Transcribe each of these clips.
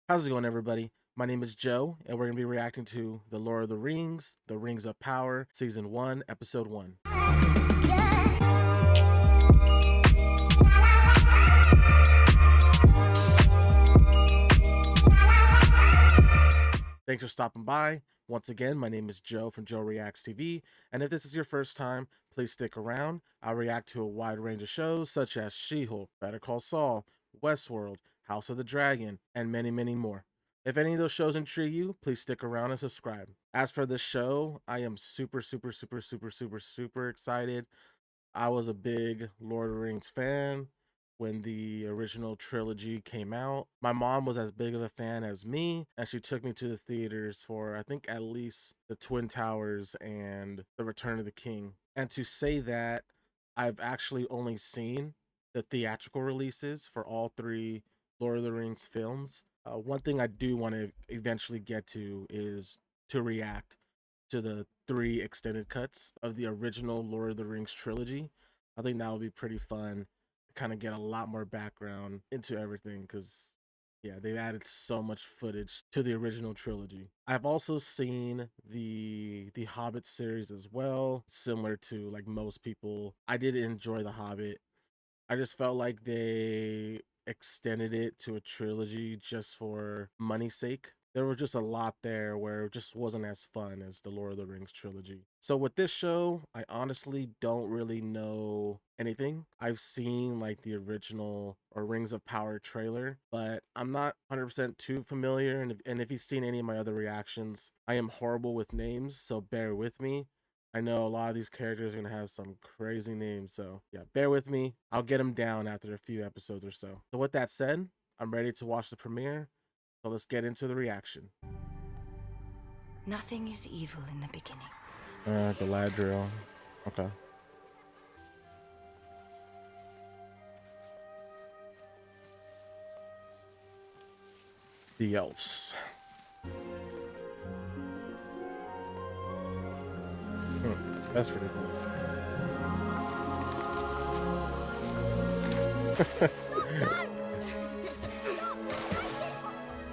How's it going, everybody? My name is Joe, and we're going to be reacting to The Lord of the Rings, The Rings of Power, Season 1, Episode 1. Thanks for stopping by. Once again, my name is Joe from Joe Reacts TV, and if this is your first time, please stick around. I'll react to a wide range of shows such as She-Hulk, Better Call Saul, Westworld, House of the Dragon, and many, many more. If any of those shows intrigue you, please stick around and subscribe. As for this show, I am super excited. I was a big Lord of the Rings fan when the original trilogy came out. My mom was as big of a fan as me, and she took me to the theaters for, I think, at least the Twin Towers and the Return of the King. And to say that, I've actually only seen the theatrical releases for all three Lord of the Rings films. One thing I do want to eventually get to is to react to the three extended cuts of the original Lord of the Rings trilogy. I think that would be pretty fun to kind of get a lot more background into everything because, yeah, they've added so much footage to the original trilogy. I've also seen the Hobbit series as well, similar to like most people. I did enjoy The Hobbit. I just felt like they extended it to a trilogy just for money's sake. There was just a lot there where it just wasn't as fun as the Lord of the Rings trilogy. So with this show, I honestly don't really know anything. I've seen like the original or Rings of Power trailer, but I'm not 100% too familiar. And if you've seen any of my other reactions, I am horrible with names, so bear with me. I know a lot of these characters are going to have some crazy names, so yeah, bear with me. I'll get them down after a few episodes or so. So with that said, I'm ready to watch the premiere, so let's get into the reaction. Nothing is evil in the beginning. Galadriel. Okay. The elves. That's pretty cool.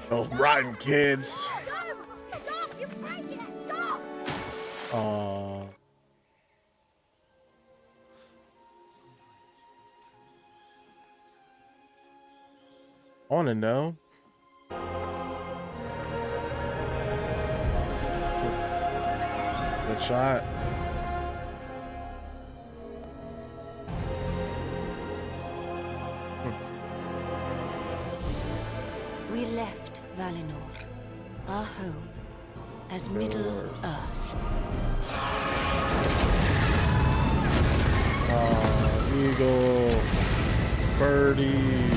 Those rotten kids. Stop! You're breaking it! Stop! Aww. I want to know. Good shot. We left Valinor, our home, as Middle Earth. Eagle. Birdie.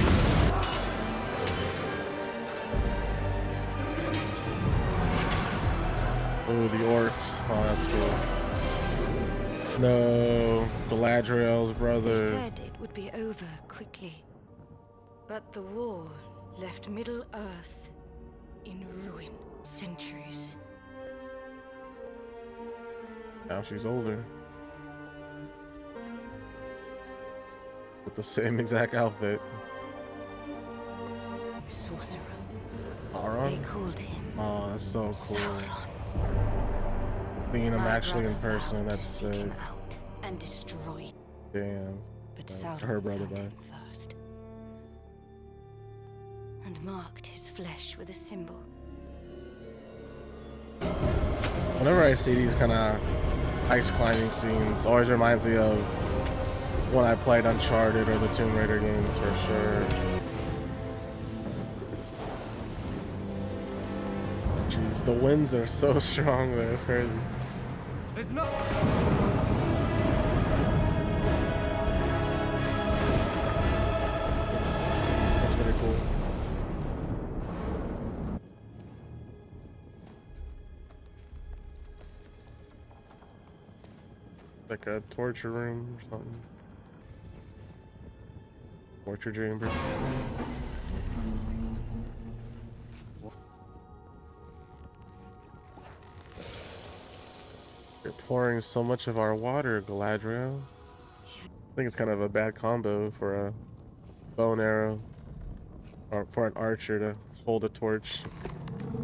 Oh, the orcs. Oh, that's cool. No, Galadriel's brother. They said it would be over quickly. But the war left Middle Earth in ruin. Centuries. Now she's older. With the same exact outfit. Sorcerer. Sauron? They called him Oh, that's so cool. Sauron. Being him My actually in brother person, vowed that's to seek sick. him out and destroy. Damn. But Like, Sauron her brother found died. him first. And marked his flesh with a symbol. Whenever I see these kind of ice climbing scenes, always reminds me of when I played Uncharted or the Tomb Raider games for sure. Jeez, the winds are so strong there, it's crazy. There's no. That's pretty cool. Like a torture room or something. Torture chamber. You're pouring so much of our water, Galadriel. I think it's kind of a bad combo for a bow and arrow, or for an archer to hold a torch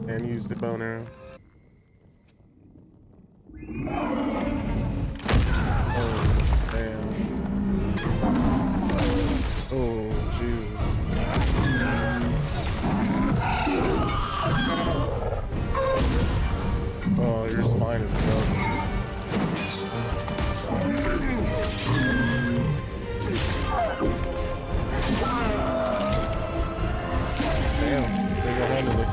and use the bow and arrow. Oh, damn. Oh, Jesus. Oh, your spine is broken. Damn, single-handedly.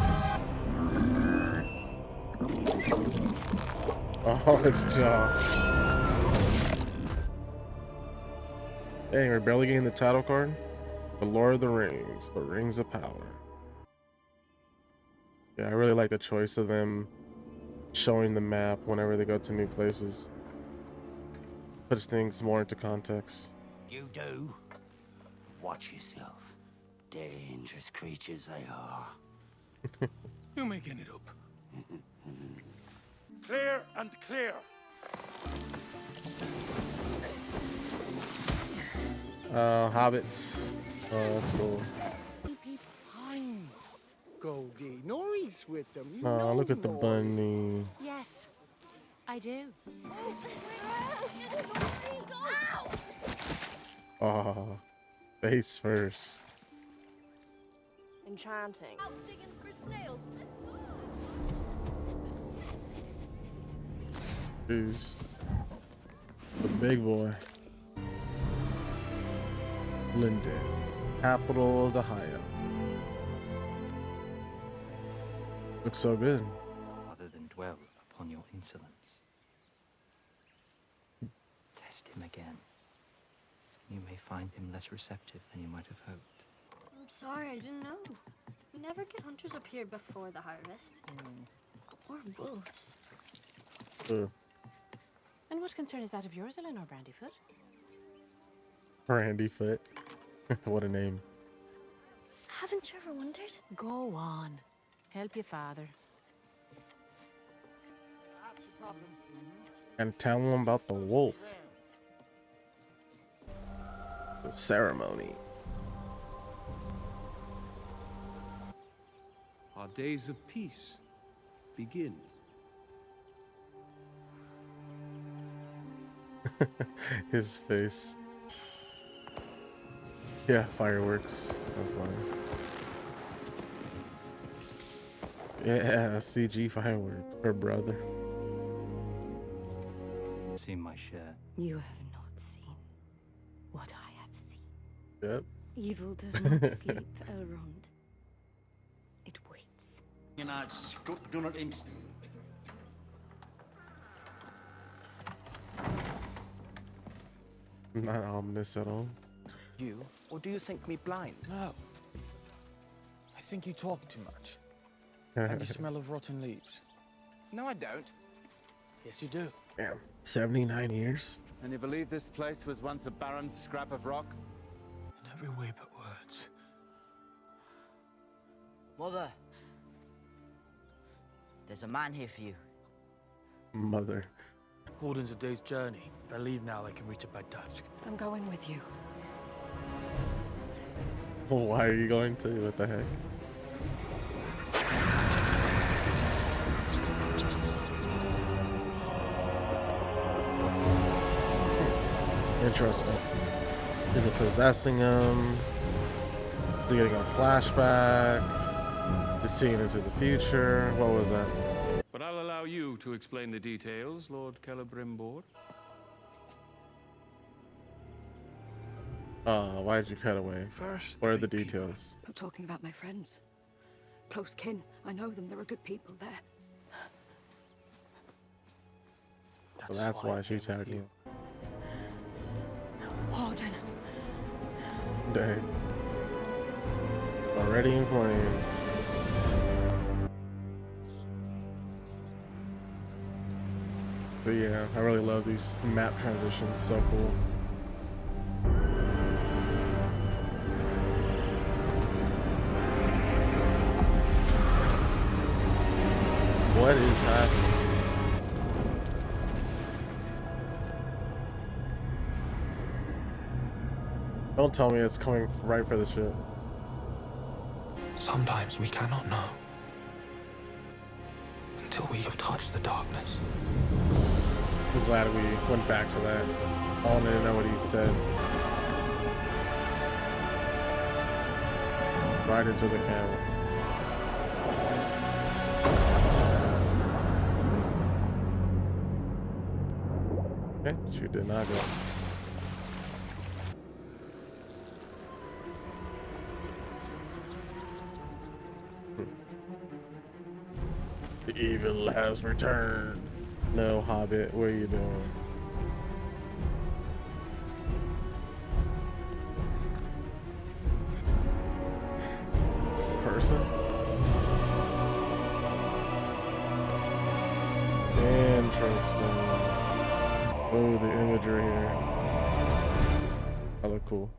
Oh, it's jaw. Dang, we're barely getting the title card. The Lord of the Rings, the Rings of Power. Yeah, I really like the choice of them showing the map whenever they go to new places. Puts things more into context. You do? Watch yourself. Dangerous creatures they are. You're making it up. Clear and clear. Hobbits. Oh, that's cool. You'll be fine, Goldie. Nori's with them. You Oh, know look at the Nori. bunny. Yes, I do. Ow! Oh, face first. Enchanting. Out digging for snails. Jeez. The big boy. Linden, capital of the Haya. Looks so good. Rather than dwell upon your insolence. Test him again. You may find him less receptive than you might have hoped. I'm sorry, I didn't know. We never get hunters up here before the harvest. Or wolves. And what concern is that of yours, Eleanor Brandyfoot? Brandyfoot. What a name. Haven't you ever wondered? Go on. Help your father. That's the problem. And tell him about the wolf. The ceremony. Our days of peace begin. His face. Yeah, fireworks. That's funny. Yeah, CG fireworks. Her brother. Seen my share. You have not seen what I have seen. Yep. Evil does not sleep, Elrond. It waits. You know, it's done it instant. Not ominous at all. You? Or do you think me blind? No. I think you talk too much. And you smell of rotten leaves. No, I don't. Yes, you do. Damn. 79 years? And you believe this place was once a barren scrap of rock? In every way but words. Mother. There's a man here for you. Mother. Holden's a day's journey. If I leave now, I can reach it by dusk. I'm going with you. Well, why are you going to? What the heck? Interesting. Is it possessing him? Is he getting a flashback? Is seeing into the future? What was that? But I'll allow you to explain the details, Lord Celebrimbor. Why'd you cut away? First, What are the details? I'm talking about my friends. Close kin. I know them. There are good people there. So that's why she's tagging you. Warden. Dang. Already in flames. But yeah, I really love these map transitions. So cool. What is happening? Don't tell me it's coming right for the ship. Sometimes we cannot know until we have touched the darkness. I'm glad we went back to that. I wanted to know what he said. Right into the camera. Okay, she did not go. The evil has returned. No, Hobbit, what are you doing? Person? Interesting. Oh, the imagery here. That look cool.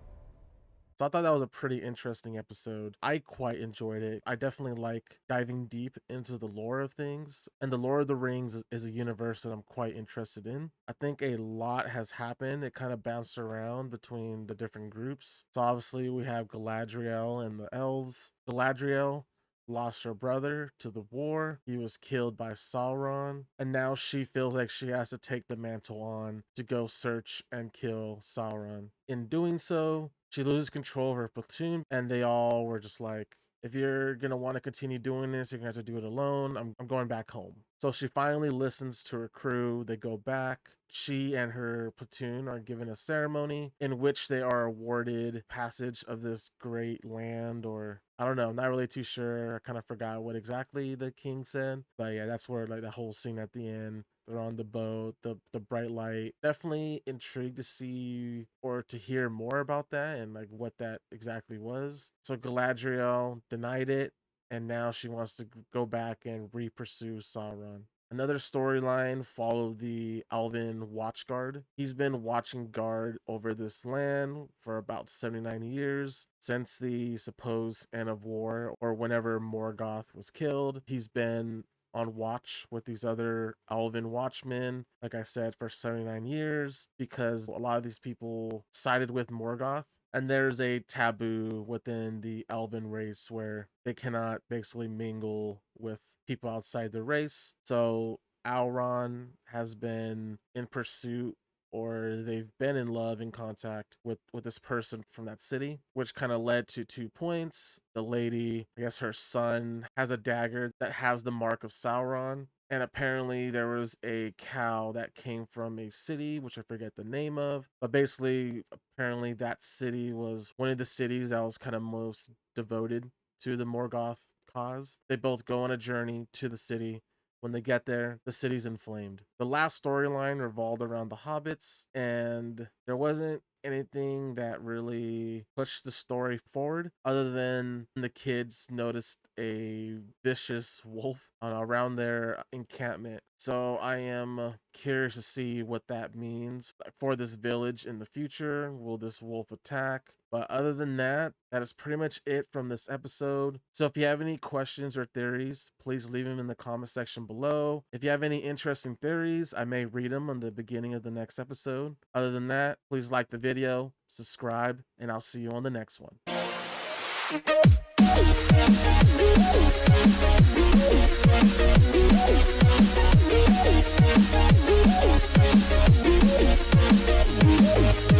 So I thought that was a pretty interesting episode. I quite enjoyed it. I definitely like diving deep into the lore of things. And the Lord of the Rings is a universe that I'm quite interested in. I think a lot has happened. It kind of bounced around between the different groups. So obviously we have Galadriel and the elves. Galadriel lost her brother to the war. He was killed by Sauron. And now she feels like she has to take the mantle on to go search and kill Sauron. In doing so, she loses control of her platoon, and they all were just like, if you're going to want to continue doing this, you're going to have to do it alone. I'm going back home. So she finally listens to her crew. They go back. She and her platoon are given a ceremony in which they are awarded passage of this great land, or I don't know. I'm not really too sure. I kind of forgot what exactly the king said. But yeah, that's where like the whole scene at the end. They're on the boat, the bright light. Definitely intrigued to see or to hear more about that and like what that exactly was. So Galadriel denied it, and now she wants to go back and re-pursue Sauron. Another storyline followed the Elven Watchguard. He's been watching guard over this land for about 79 years since the supposed end of war, or whenever Morgoth was killed. He's been on watch with these other elven watchmen, like I said, for 79 years, because a lot of these people sided with Morgoth. And there's a taboo within the elven race where they cannot basically mingle with people outside the race. So Elrond has been in pursuit, or they've been in love, in contact with this person from that city, which kind of led to 2 points. The lady, I guess her son, has a dagger that has the mark of Sauron. And apparently there was a cow that came from a city, which I forget the name of. But basically, apparently that city was one of the cities that was kind of most devoted to the Morgoth cause. They both go on a journey to the city. When they get there, the city's inflamed. The last storyline revolved around the hobbits, and there wasn't anything that really pushed the story forward other than the kids noticed a vicious wolf around their encampment. So I am curious to see what that means for this village in the future. Will this wolf attack? But other than that, that is pretty much it from this episode. So if you have any questions or theories, please leave them in the comment section below. If you have any interesting theories, I may read them on the beginning of the next episode. Other than that, please like the video, subscribe, and I'll see you on the next one.